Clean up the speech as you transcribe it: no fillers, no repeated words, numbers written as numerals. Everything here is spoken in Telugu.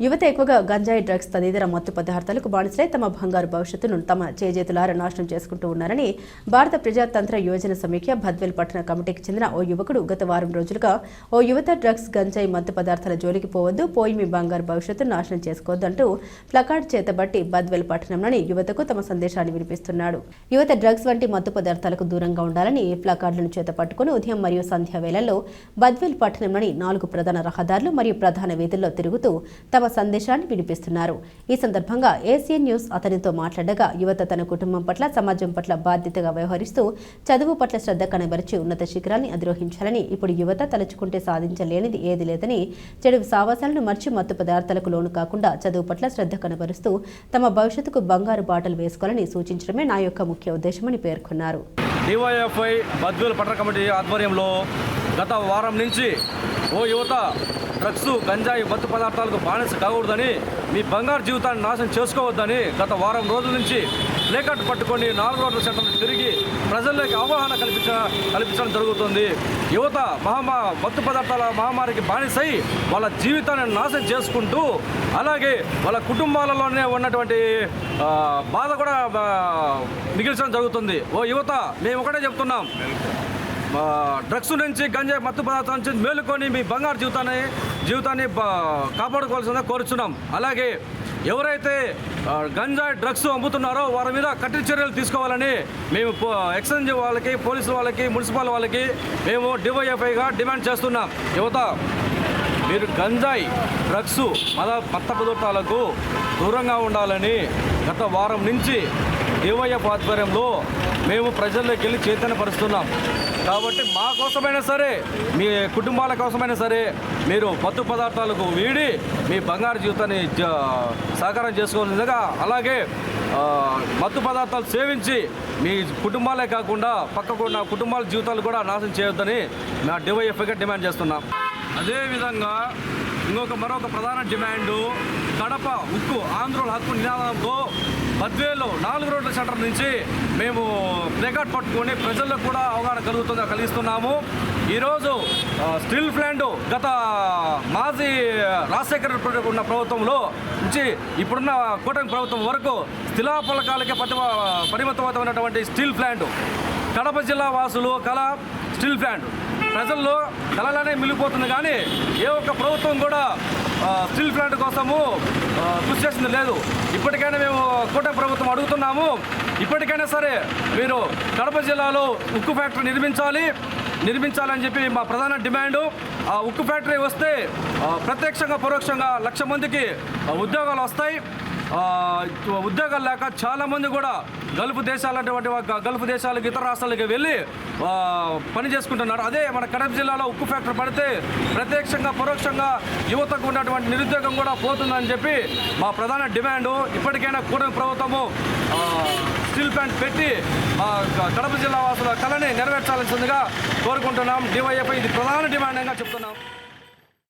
యువత ఎక్కువగా గంజాయి, డ్రగ్స్ తదితర మత్తు పదార్థాలకు బానిసలై తమ బంగారు భవిష్యత్తును తమ చేజేతులారా నాశనం చేసుకుంటూ ఉన్నారని భారత ప్రజాతంత్ర యోజన సమీక్ష బద్వేల్ పట్టణ కమిటీకి చెందిన ఓ యువకుడు గత వారం రోజులుగా ఓ యువత డ్రగ్స్, గంజాయి, మత్తు పదార్థాల జోలికి పోవద్దు, పోయి మీ బంగారు భవిష్యత్తును నాశనం చేసుకోవద్దంటూ ప్లకార్డ్ చేతబట్టి బద్వేల్ పట్టణంలోని యువతకు తమ సందేశాన్ని వినిపిస్తున్నాడు. యువత డ్రగ్స్ వంటి మత్తు పదార్థాలకు దూరంగా ఉండాలని ప్లకార్డులను చేత పట్టుకుని ఉదయం మరియు సంధ్యా వేళల్లో బద్వేల్ పట్టణంలోని 4 ప్రధాన రహదారులు మరియు ప్రధాన వీధుల్లో తిరుగుతూ తమ సందేశాన్ని వినిపిస్తున్నారు. ఈ సందర్భంగా ఏసియన్ న్యూస్ అతనితో మాట్లాడగా యువత తన కుటుంబం పట్ల, సమాజం పట్ల బాధ్యతగా వ్యవహరిస్తూ చదువు పట్ల శ్రద్ధ కనబరిచి ఉన్నత శిఖరాన్ని అధిరోహించాలని, ఇప్పుడు యువత తలుచుకుంటే సాధించలేనిది ఏది లేదని, చెడు సావాసాలను మర్చి మత్తు పదార్థాలకు లోను కాకుండా చదువు పట్ల శ్రద్ధ కనబరుస్తూ తమ భవిష్యత్తుకు బంగారు బాటలు వేసుకోవాలని సూచించడమే నా యొక్క ముఖ్య ఉద్దేశమని పేర్కొన్నారు. డివైఎఫ్ఐ బద్వేల్ పట్టణ కమిటీ ఆధ్వర్యంలో గత వారం నుంచి ఓ యువత డ్రగ్స్, గంజాయి, మత్తు పదార్థాలకు బానిస కాకూడదని, మీ బంగారు జీవితాన్ని నాశనం చేసుకోవద్దని గత వారం రోజుల నుంచి ప్లేకార్డ్ పట్టుకొని 4 రోడ్ల సెంటర్లు తిరిగి ప్రజల్లోకి అవగాహన కల్పించడం జరుగుతుంది. యువత మత్తు పదార్థాల మహమ్మారికి బానిసై వాళ్ళ జీవితాన్ని నాశనం చేసుకుంటూ, అలాగే వాళ్ళ కుటుంబాలలోనే ఉన్నటువంటి బాధ కూడా మిగిల్చడం జరుగుతుంది. ఓ యువత, మేము ఒకటే చెప్తున్నాం, డ్రగ్స్ నుంచి, గంజాయి, మత్తు పదార్థాల నుంచి మేలుకొని మీ బంగారు జీవితాన్ని కాపాడుకోవాల్సిందిగా కోరుచున్నాం. అలాగే ఎవరైతే గంజాయి, డ్రగ్స్ అమ్ముతున్నారో వారి మీద కఠిన చర్యలు తీసుకోవాలని మేము ఎక్సైజ్ వాళ్ళకి, పోలీసుల వాళ్ళకి, మున్సిపల్ వాళ్ళకి మేము డివైఎఫ్ఐగా డిమాండ్ చేస్తున్నాం. యువత, మీరు గంజాయి, డ్రగ్స్, మత్తు పదార్థాలకు దూరంగా ఉండాలని గత వారం నుంచి డివైఎఫ్ ఆధ్వర్యంలో మేము ప్రజల్లోకి వెళ్ళి చైతన్యపరుస్తున్నాం. కాబట్టి మా కోసమైనా సరే, మీ కుటుంబాల కోసమైనా సరే మీరు మత్తు పదార్థాలకు వీడి మీ బంగారు జీవితాన్ని సాకారం చేసుకోవాల్సిందిగా, అలాగే మత్తు పదార్థాలు సేవించి మీ కుటుంబాలే కాకుండా పక్కకున్న కుటుంబాల జీవితాలు కూడా నాశనం చేయొద్దని మా డివైఎఫ్ఐగా డిమాండ్ చేస్తున్నాం. అదేవిధంగా మరొక ప్రధాన డిమాండు, కడప ఉక్కు ఆంధ్రుల హక్కు నినాదంతో బద్వేల్లో 4 రోడ్ల సెంటర్ నుంచి మేము ప్లేకార్డ్ పట్టుకొని ప్రజలకు కూడా అవగాహన కలిగిస్తున్నాము. ఈరోజు స్టీల్ ప్లాంట్ గత మాజీ రాజశేఖర ఉన్న ప్రభుత్వంలో నుంచి ఇప్పుడున్న కూటమి ప్రభుత్వం వరకు శిలాఫలకాలకే పరిమితమైనటువంటి స్టీల్ ప్లాంట్, కడప జిల్లా వాసులు కళ స్టీల్ ప్లాంట్ ప్రజల్లో కళలనే మిగిలిపోతుంది. కానీ ఏ ఒక్క ప్రభుత్వం కూడా స్టీల్ ప్లాంట్ కోసము కృషి చేసింది లేదు. ఇప్పటికైనా మేము కూటమి ప్రభుత్వం అడుగుతున్నాము, ఇప్పటికైనా సరే మీరు కడప జిల్లాలో ఉక్కు ఫ్యాక్టరీ నిర్మించాలని చెప్పి మా ప్రధాన డిమాండు. ఆ ఉక్కు ఫ్యాక్టరీ వస్తే ప్రత్యక్షంగా పరోక్షంగా 1,00,000 మందికి ఉద్యోగాలు వస్తాయి. ఉద్యోగాలు లేక చాలామంది కూడా గల్ఫ్ దేశాలకు, ఇతర రాష్ట్రాలకు వెళ్ళి పని చేసుకుంటున్నారు. అదే మన కడప జిల్లాలో ఉక్కు ఫ్యాక్టరీ పడితే ప్రత్యక్షంగా పరోక్షంగా యువతకు ఉన్నటువంటి నిరుద్యోగం కూడా పోతుందని చెప్పి మా ప్రధాన డిమాండు. ఇప్పటికైనా కూటమి ప్రభుత్వము స్టీల్ ప్లాంట్ పెట్టి కడప జిల్లా వాసుల కళని నెరవేర్చాల్సిందిగా కోరుకుంటున్నాం. డివైఎఫ్ఐ ఇది ప్రధాన డిమాండ్గా చెప్తున్నాం.